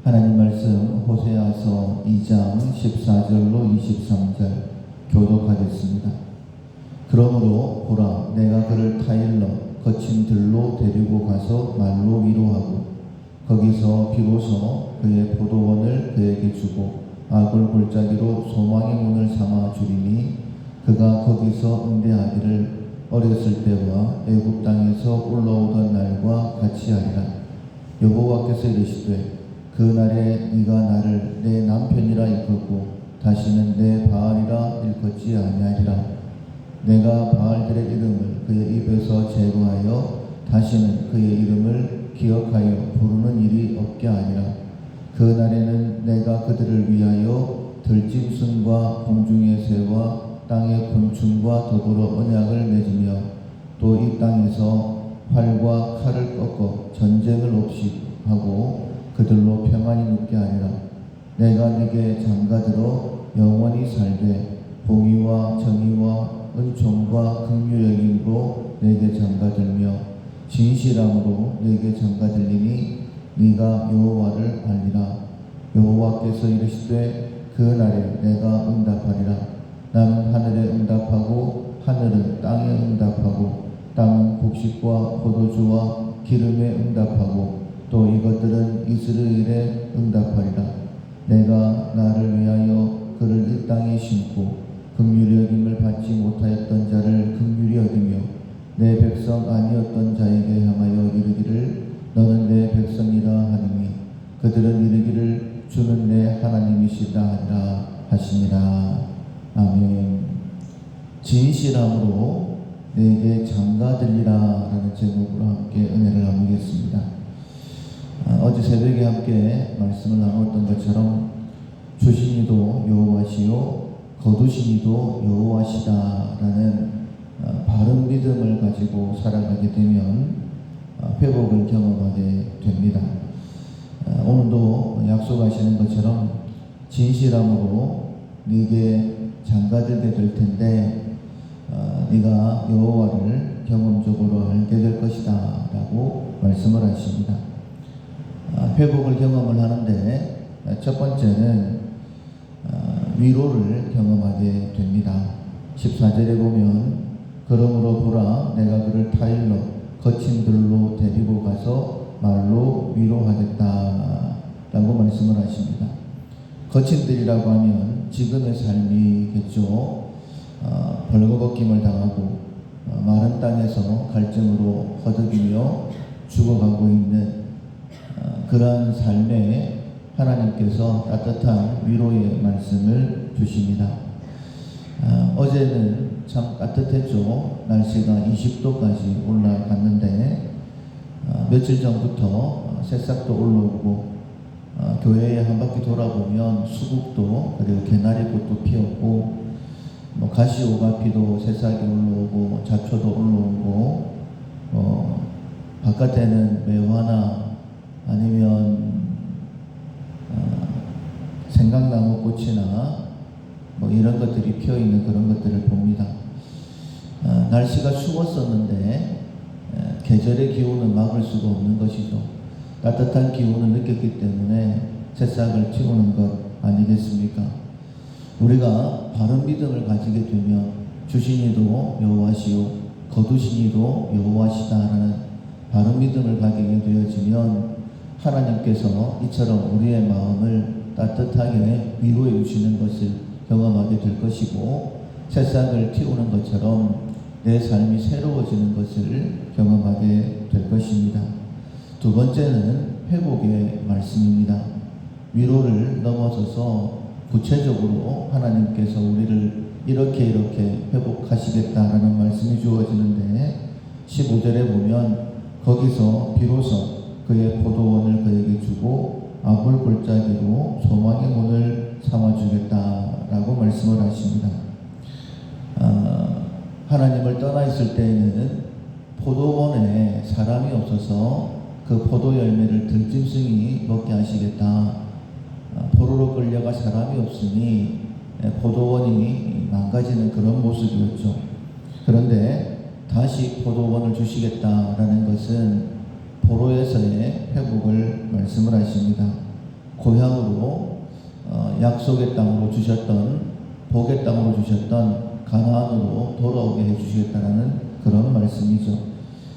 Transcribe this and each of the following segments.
하나님 말씀 호세아서 2장 14절로 23절 교독하겠습니다. 그러므로 보라, 내가 그를 타일러 거친 들로 데리고 가서 말로 위로하고 거기서 비로소 그의 포도원을 그에게 주고 악을 골짜기로 소망의 문을 삼아 주리니 그가 거기서 응대하기를 어렸을 때와 애굽 땅에서 올라오던 날과 같이 하리라. 여호와께서 이르시되 그날에 네가 나를 내 남편이라 일컫고 다시는 내 바알이라 일컫지 아니하리라. 내가 바알들의 이름을 그의 입에서 제거하여 다시는 그의 이름을 기억하여 부르는 일이 없게 하리라. 그날에는 내가 그들을 위하여 들짐승과 공중의 새와 땅의 곤충과 더불어 언약을 맺으며 또 이 땅에서 활과 칼을 꺾어 전쟁을 없이 하고 그들로 평안히 눕게 하리라. 내가 네게 장가들어 영원히 살되 공의와 정의와 은총과 긍휼여김으로 네게 장가들며 진실함으로 네게 장가들리니 네가 여호와를 알리라. 여호와께서 이르시되 그날에 내가 응답하리라. 나는 하늘에 응답하고 하늘은 땅에 응답하고 땅은 곡식과 포도주와 기름에 응답하고 또 이것들은 이스라엘에 응답하리라. 내가 나를 위하여 그를 이 땅에 심고 긍휼히 여김을 받지 못하였던 자를 긍휼히 여기며 내 백성 아니었던 자에게 향하여 이르기를 너는 내 백성이라 하리니 그들은 이르기를 주는 내 하나님이시다 하리라 하시니라. 아멘. 진실함으로 내게 장가들리라 라는 제목으로 함께 은혜를 나누겠습니다. 어제 새벽에 함께 말씀을 나누었던 것처럼 주신 이도 여호와시요 거두신 이도 여호와시다 라는 바른 믿음을 가지고 살아가게 되면 회복을 경험하게 됩니다. 오늘도 약속하시는 것처럼 진실함으로 네게 장가들게 될 텐데 네가 여호와를 경험적으로 알게 될 것이다 라고 말씀을 하십니다. 회복을 경험을 하는데 첫 번째는 위로를 경험하게 됩니다. 14절에 보면 그러므로 보라, 내가 그를 타일러 거친 들로 데리고 가서 말로 위로하겠다 라고 말씀을 하십니다. 거친 들이라고 하면 지금의 삶이겠죠. 벌거벗김을 당하고 마른 땅에서 갈증으로 허덕이며 죽어가고 있는 그러한 삶에 하나님께서 따뜻한 위로의 말씀을 주십니다. 어제는 참 따뜻했죠. 날씨가 20도까지 올라갔는데 며칠 전부터 새싹도 올라오고 교회에 한 바퀴 돌아보면 수국도 그리고 개나리꽃도 피었고 가시오가피도 새싹이 올라오고 잡초도 올라오고 바깥에는 매화나 아니면 생강나무 꽃이나 이런 것들이 피어있는 그런 것들을 봅니다. 날씨가 추웠었는데 계절의 기온은 막을 수가 없는 것이죠. 따뜻한 기온을 느꼈기 때문에 새싹을 틔우는 것 아니겠습니까? 우리가 바른 믿음을 가지게 되면 주신 이도 여호와시요 거두신 이도 여호와시다라는 바른 믿음을 가지게 되어지면 하나님께서 이처럼 우리의 마음을 따뜻하게 위로해 주시는 것을 경험하게 될 것이고 새싹을 틔우는 것처럼 내 삶이 새로워지는 것을 경험하게 될 것입니다. 두 번째는 회복의 말씀입니다. 위로를 넘어서서 구체적으로 하나님께서 우리를 이렇게 회복하시겠다라는 말씀이 주어지는데 15절에 보면 거기서 비로소 그의 포도원을 그에게 주고 악을 골짜기로 소망의 문을 삼아주겠다라고 말씀을 하십니다. 하나님을 떠나 있을 때에는 포도원에 사람이 없어서 그 포도 열매를 들짐승이 먹게 하시겠다. 포로로 끌려가 사람이 없으니 포도원이 망가지는 그런 모습이었죠. 그런데 다시 포도원을 주시겠다라는 것은 포로에서의 회복을 말씀을 하십니다. 고향으로 약속의 땅으로 주셨던 복의 땅으로 주셨던 가나안으로 돌아오게 해주시겠다라는 그런 말씀이죠.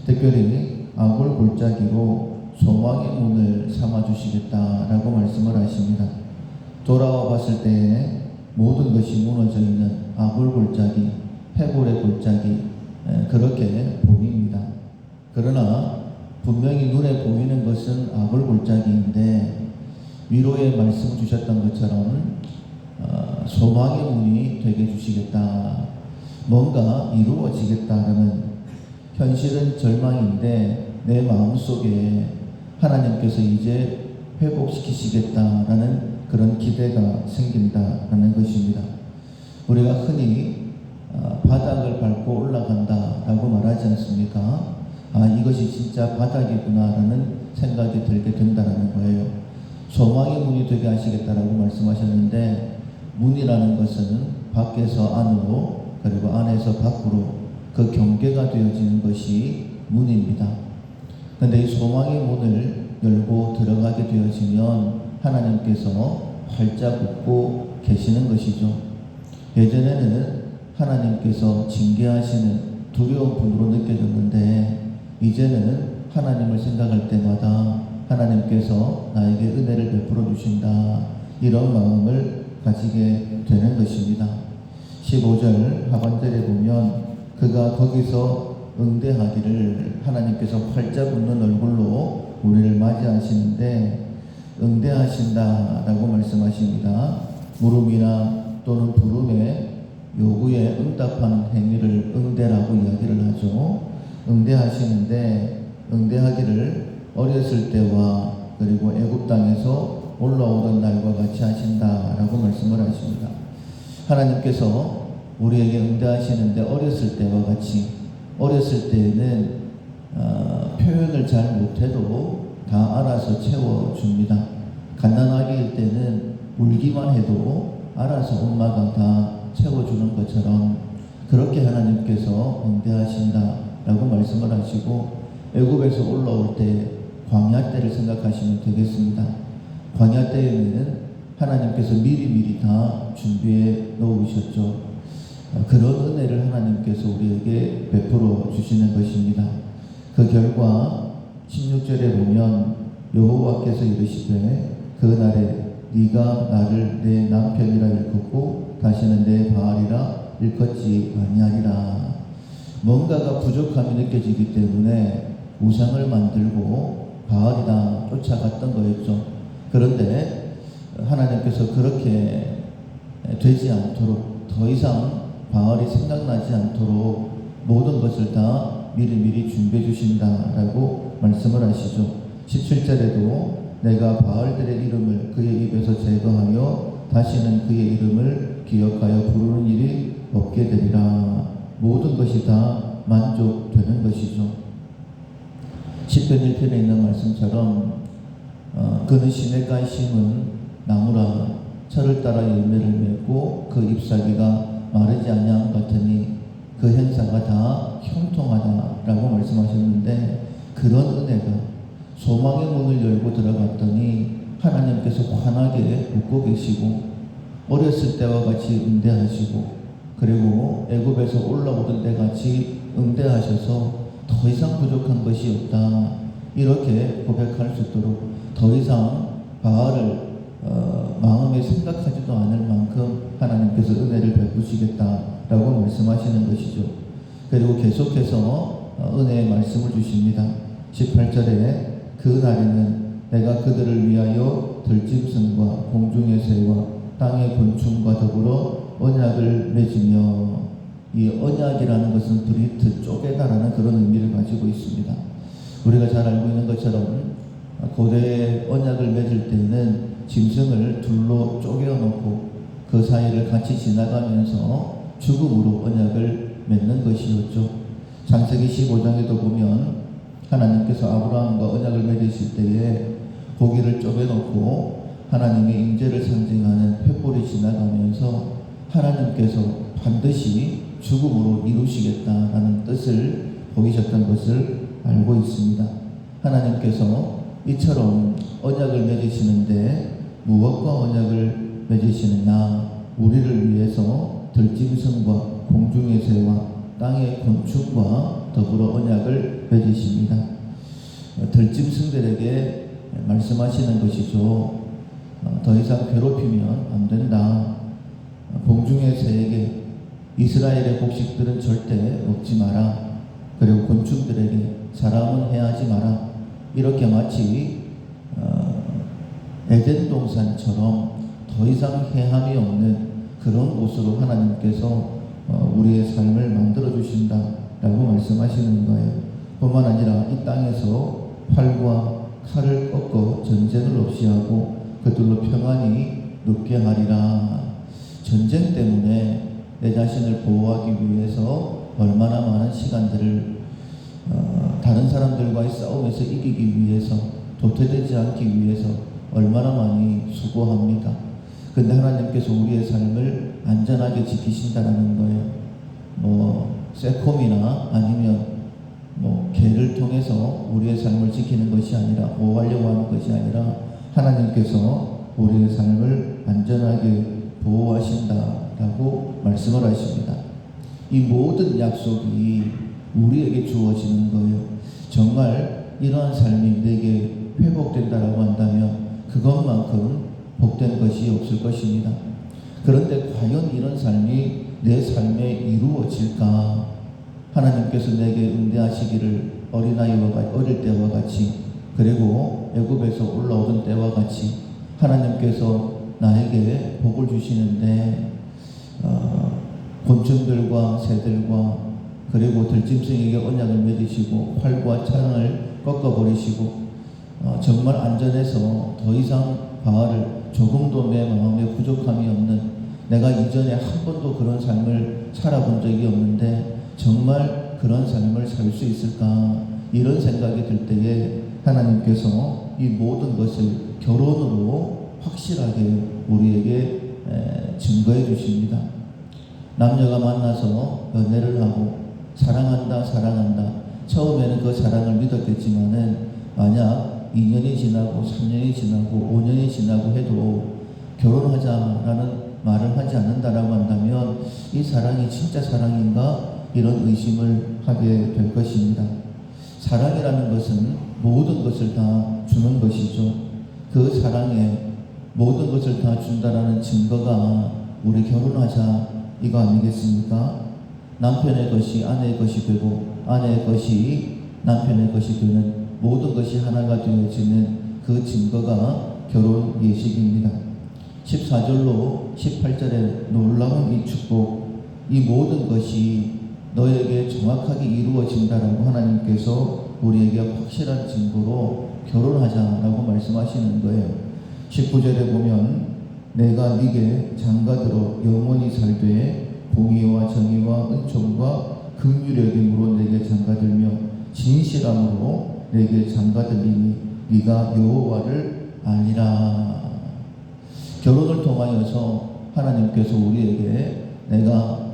특별히 아굴 골짜기로 소망의 문을 삼아주시겠다라고 말씀을 하십니다. 돌아와 봤을 때에 모든 것이 무너져 있는 아굴 골짜기, 해골의 골짜기, 그렇게 보입니다. 그러나 분명히 눈에 보이는 것은 아굴 골짜기인데 위로의 말씀 주셨던 것처럼 소망의 문이 되게 주시겠다, 뭔가 이루어지겠다라는, 현실은 절망인데 내 마음속에 하나님께서 이제 회복시키시겠다라는 그런 기대가 생긴다라는 것입니다. 우리가 흔히 바닥을 밟고 올라간다라고 말하지 않습니까? 이것이 진짜 바닥이구나라는 생각이 들게 된다라는 거예요. 소망의 문이 되게 하시겠다라고 말씀하셨는데, 문이라는 것은 밖에서 안으로 그리고 안에서 밖으로 그 경계가 되어지는 것이 문입니다. 그런데 이 소망의 문을 열고 들어가게 되어지면 하나님께서 활짝 웃고 계시는 것이죠. 예전에는 하나님께서 징계하시는 두려운 분으로 느껴졌는데 이제는 하나님을 생각할 때마다 하나님께서 나에게 은혜를 베풀어 주신다, 이런 마음을 가지게 되는 것입니다. 15절 하반절에 보면 그가 거기서 응대하기를, 하나님께서 활짝 웃는 얼굴로 우리를 맞이하시는데 응대하신다라고 말씀하십니다. 물음이나 또는 부름의 요구에 응답하는 행위를 응대라고 이야기를 하죠. 응대하시는데 응대하기를 어렸을 때와 그리고 애굽 땅에서 올라오던 날과 같이 하신다라고 말씀을 하십니다. 하나님께서 우리에게 응대하시는데 어렸을 때와 같이, 어렸을 때에는 표현을 잘 못해도 다 알아서 채워줍니다. 갓난아기일 때는 울기만 해도 알아서 엄마가 다 채워주는 것처럼 그렇게 하나님께서 응대하신다라고 말씀을 하시고, 애굽에서 올라올 때 광야 때를 생각하시면 되겠습니다. 광야 때에는 하나님께서 미리미리 다 준비해 놓으셨죠. 그런 은혜를 하나님께서 우리에게 베풀어 주시는 것입니다. 그 결과 16절에 보면 여호와께서 이르시되 그날에 네가 나를 내 남편이라 일컫고 다시는 내 바알이라 일컫지 아니하리라. 뭔가가 부족함이 느껴지기 때문에 우상을 만들고 바알이다 쫓아갔던 거였죠. 그런데 하나님께서 그렇게 되지 않도록, 더 이상 바알이 생각나지 않도록 모든 것을 다 미리미리 준비해 주신다라고 말씀을 하시죠. 17절에도 내가 바알들의 이름을 그의 입에서 제거하여 다시는 그의 이름을 기억하여 부르는 일이 없게 되리라. 모든 것이 다 만족되는 것이죠. 시편 1편에 있는 말씀처럼 그는 시냇가에 심은 나무라, 철을 따라 열매를 맺고 그 잎사귀가 마르지 아니함 같으니 그 행사가 다 형통하다라고 말씀하셨는데, 그런 은혜가 소망의 문을 열고 들어갔더니 하나님께서 환하게 웃고 계시고 어렸을 때와 같이 응대하시고, 그리고 애굽에서 올라오던 때 같이 응대하셔서 더 이상 부족한 것이 없다, 이렇게 고백할 수 있도록 더 이상 바알을 마음에 생각하지도 않을 만큼 하나님께서 은혜를 베푸시겠다라고 말씀하시는 것이죠. 그리고 계속해서 은혜의 말씀을 주십니다. 18절에 그 날에는 내가 그들을 위하여 들짐승과 공중의 새와 땅의 곤충과 더불어 언약을 맺으며, 이 언약이라는 것은 브리트, 쪼개다라는 그런 의미를 가지고 있습니다. 우리가 잘 알고 있는 것처럼 고대의 언약을 맺을 때는 짐승을 둘로 쪼개어놓고 그 사이를 같이 지나가면서 죽음으로 언약을 맺는 것이었죠. 창세기 15장에도 보면 하나님께서 아브라함과 언약을 맺으실 때에 고기를 쪼개놓고 하나님의 임재를 상징하는 횃불이 지나가면서 하나님께서 반드시 죽음으로 이루시겠다라는 뜻을 보이셨던 것을 알고 있습니다. 하나님께서 이처럼 언약을 맺으시는데 무엇과 언약을 맺으시느냐? 우리를 위해서 들짐승과 공중의 새와 땅의 곤충과 더불어 언약을 맺으십니다. 들짐승들에게 말씀하시는 것이죠. 더 이상 괴롭히면 안 된다. 공중의 새에게 이스라엘의 곡식들은 절대 먹지 마라. 그리고 곤충들에게 사람은 해하지 마라. 이렇게 마치 에덴 동산처럼 더 이상 해함이 없는 그런 곳으로 하나님께서 우리의 삶을 만들어 주신다라고 말씀하시는 거예요. 뿐만 아니라 이 땅에서 활과 칼을 꺾어 전쟁을 없이 하고 그들로 평안히 눕게 하리라. 전쟁 때문에 내 자신을 보호하기 위해서 얼마나 많은 시간들을 다른 사람들과의 싸움에서 이기기 위해서, 도태되지 않기 위해서 얼마나 많이 수고합니다. 근데 하나님께서 우리의 삶을 안전하게 지키신다라는 거예요. 새콤이나 아니면 개를 통해서 우리의 삶을 지키는 것이 아니라, 보호하려고 하는 것이 아니라 하나님께서 우리의 삶을 안전하게 보호하신다라고 말씀을 하십니다. 이 모든 약속이 우리에게 주어지는 거예요. 정말 이러한 삶이 내게 회복된다라고 한다면 그것만큼 복된 것이 없을 것입니다. 그런데 과연 이런 삶이 내 삶에 이루어질까? 하나님께서 내게 응대하시기를 어릴 때와 같이, 그리고 애굽에서 올라오던 때와 같이 하나님께서 나에게 복을 주시는데 곤충들과 새들과 그리고 들짐승에게 언약을 맺으시고 활과 창을 꺾어버리시고 정말 안전해서 더 이상 바알을 조금도 내 마음에 부족함이 없는, 내가 이전에 한 번도 그런 삶을 살아본 적이 없는데 정말 그런 삶을 살 수 있을까? 이런 생각이 들 때에 하나님께서 이 모든 것을 결혼으로 확실하게 우리에게 증거해 주십니다. 남녀가 만나서 연애를 하고 사랑한다. 처음에는 그 사랑을 믿었겠지만은 만약 2년이 지나고 3년이 지나고 5년이 지나고 해도 결혼하자라는 말을 하지 않는다라고 한다면 이 사랑이 진짜 사랑인가? 이런 의심을 하게 될 것입니다. 사랑이라는 것은 모든 것을 다 주는 것이죠. 그 사랑에 모든 것을 다 준다라는 증거가 우리 결혼하자 이거 아니겠습니까? 남편의 것이 아내의 것이 되고 아내의 것이 남편의 것이 되는, 모든 것이 하나가 되어지는 그 증거가 결혼 예식입니다. 14절로 18절에 놀라운 이 축복, 이 모든 것이 너에게 정확하게 이루어진다라고 하나님께서 우리에게 확실한 증거로 결혼하자라고 말씀하시는 거예요. 19절에 보면 내가 네게 장가들어 영원히 살되 공의와 정의와 은총과 긍휼의 힘으로 내게 장가들며 진실함으로 내게 장가들리니 네가 여호와를 아니라. 결혼을 통하여서 하나님께서 우리에게 내가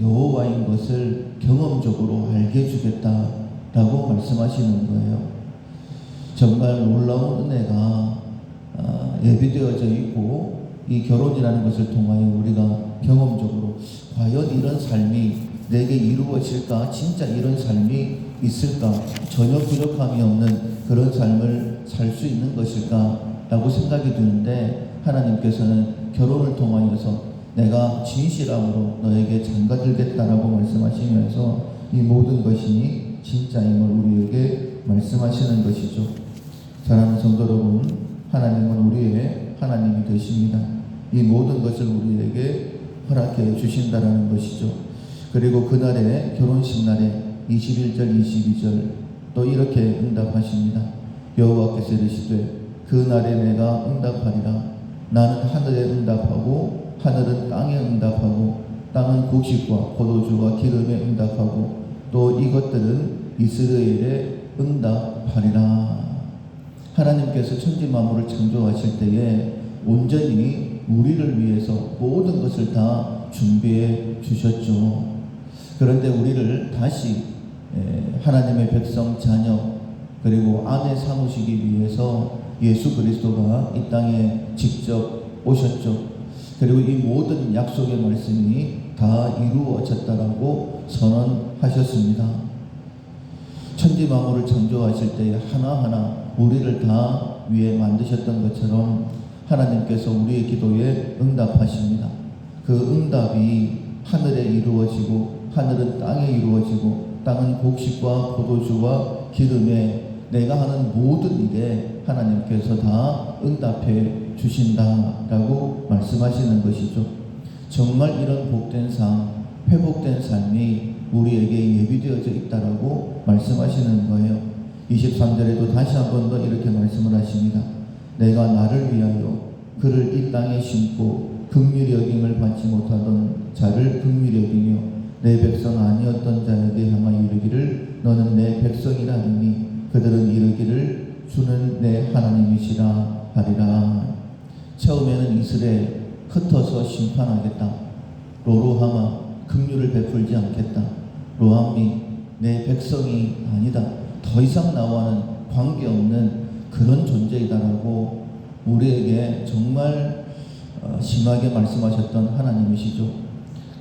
여호와인 것을 경험적으로 알게 해주겠다라고 말씀하시는 거예요. 정말 놀라운 은혜가 예비되어져 있고, 이 결혼이라는 것을 통하여 우리가 경험적으로 과연 이런 삶이 내게 이루어질까? 진짜 이런 삶이 있을까? 전혀 부족함이 없는 그런 삶을 살 수 있는 것일까? 라고 생각이 드는데 하나님께서는 결혼을 통하여서 내가 진실함으로 너에게 장가들겠다라고 말씀하시면서 이 모든 것이 진짜임을 우리에게 말씀하시는 것이죠. 사랑하는 성도 여러분, 하나님은 우리의 하나님이 되십니다. 이 모든 것을 우리에게 허락해 주신다라는 것이죠. 그리고 그날의 결혼식 날에 21절 22절 또 이렇게 응답하십니다. 여호와께서 이르시되 그날에 내가 응답하리라. 나는 하늘에 응답하고 하늘은 땅에 응답하고 땅은 곡식과 포도주와 기름에 응답하고 또 이것들은 이스라엘에 응답하리라. 하나님께서 천지 만물을 창조하실 때에 온전히 우리를 위해서 모든 것을 다 준비해 주셨죠. 그런데 우리를 다시 하나님의 백성 자녀 그리고 아내 삼으시기 위해서 예수 그리스도가 이 땅에 직접 오셨죠. 그리고 이 모든 약속의 말씀이 다 이루어졌다라고 선언하셨습니다. 천지 만물을 창조하실 때에 하나하나 우리를 다 위해 만드셨던 것처럼 하나님께서 우리의 기도에 응답하십니다. 그 응답이 하늘에 이루어지고 하늘은 땅에 이루어지고 땅은 곡식과 포도주와 기름에 내가 하는 모든 일에 하나님께서 다 응답해 주신다라고 말씀하시는 것이죠. 정말 이런 복된 삶, 회복된 삶이 우리에게 예비되어져 있다라고 말씀하시는 거예요. 23절에도 다시 한 번 더 이렇게 말씀을 하십니다. 내가 나를 위하여 그를 이 땅에 심고 긍휼히 여김을 받지 못하던 자를 긍휼히 여기며 내 백성 아니었던 자에게 향하여 이르기를 너는 내 백성이라 하니 그들은 이르기를 주는 내 하나님이시라 하리라. 처음에는 이스라엘 흩어서 심판하겠다. 로로하마 긍휼을 베풀지 않겠다. 로함이 내 백성이 아니다. 더 이상 나와는 관계없는 그런 존재이다라고 우리에게 정말 심하게 말씀하셨던 하나님이시죠.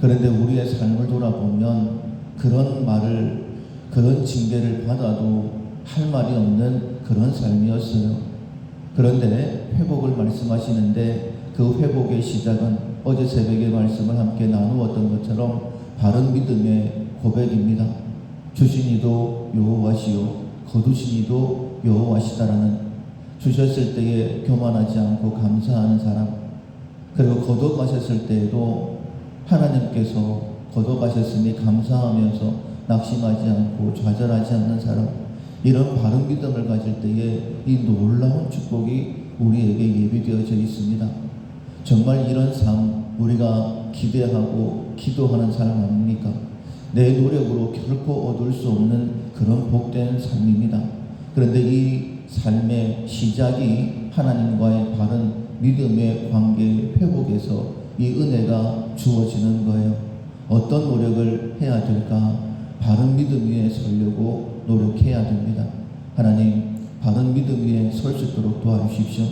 그런데 우리의 삶을 돌아보면 그런 말을, 그런 징계를 받아도 할 말이 없는 그런 삶이었어요. 그런데 회복을 말씀하시는데 그 회복의 시작은 어제 새벽에 말씀을 함께 나누었던 것처럼 바른 믿음의 고백입니다. 주신 이도 여호와시요 거두신 이도 여호와시다라는, 주셨을 때에 교만하지 않고 감사하는 사람, 그리고 거둬가셨을 때에도 하나님께서 거둬가셨으니 감사하면서 낙심하지 않고 좌절하지 않는 사람, 이런 바른 믿음을 가질 때에 이 놀라운 축복이 우리에게 예비되어져 있습니다. 정말 이런 삶 우리가 기대하고 기도하는 삶 아닙니까? 내 노력으로 결코 얻을 수 없는 그런 복된 삶입니다. 그런데 이 삶의 시작이 하나님과의 바른 믿음의 관계 회복에서 이 은혜가 주어지는 거예요. 어떤 노력을 해야 될까? 바른 믿음 위에 서려고 노력해야 됩니다. 하나님, 바른 믿음 위에 설 수 있도록 도와주십시오.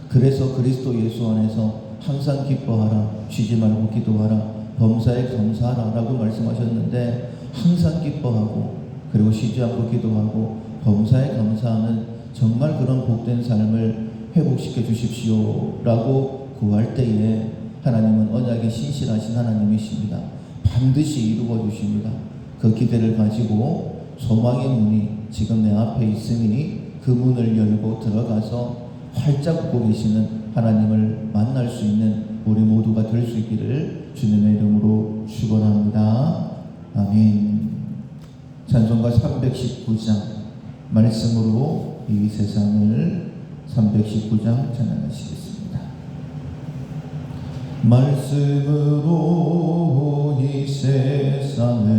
그래서 그리스도 예수 안에서 항상 기뻐하라, 쉬지 말고 기도하라, 범사에 감사하라 라고 말씀하셨는데, 항상 기뻐하고 그리고 쉬지 않고 기도하고 범사에 감사하는 정말 그런 복된 삶을 회복시켜 주십시오 라고 구할 때에 하나님은 언약에 신실하신 하나님이십니다. 반드시 이루어 주십니다. 그 기대를 가지고 소망의 문이 지금 내 앞에 있으니 그 문을 열고 들어가서 활짝 웃고 계시는 하나님을 만날 수 있는 우리 모두가 될 수 있기를 주님의 이름으로 축원합니다. 아멘. 찬송가 319장 말씀으로 이 세상을 319장 찬양하시겠습니다. 말씀으로 이 세상을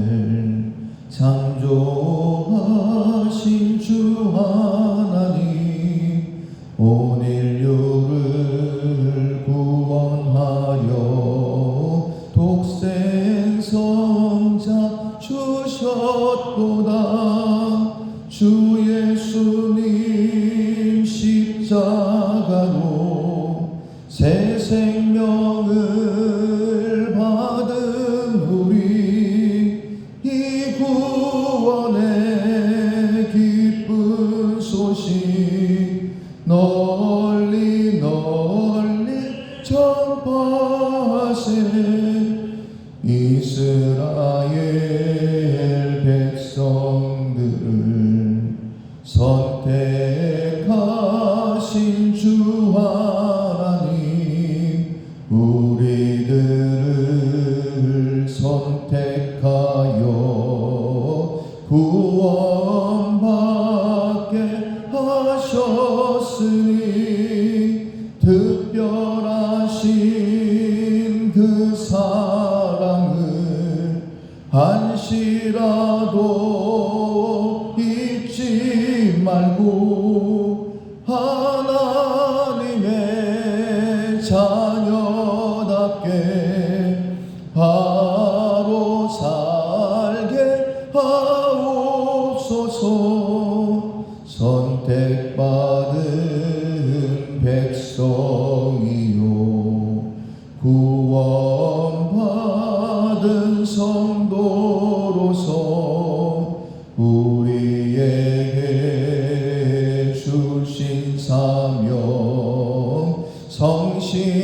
창조하신 주 하나님, 온 인류를 구원하려 독생 성자 주셨도다. 주 예수님 십자가로 새 생명을 받은 우리, 이 구원의 기쁜 소식 널리 널리 전파하세. 이스라엘 백성들을 선택하신 주 하나님, 우리들을 선택하여 구원받게 하셨으니, 특별하신 그 사랑을 한시라도 잊지 말고 하나님의 자녀답게 바로 살게 하옵소서. 선택받은 영이요 구원받은 성도로서 우리에게 주신 사명 성실하게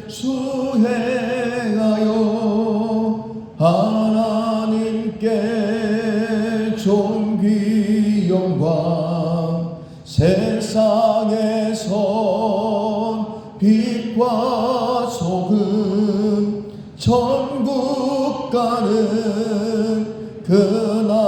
수행하여 하나님께 존귀 영광 세상에선 빛과 소금 천국 가는 그날까지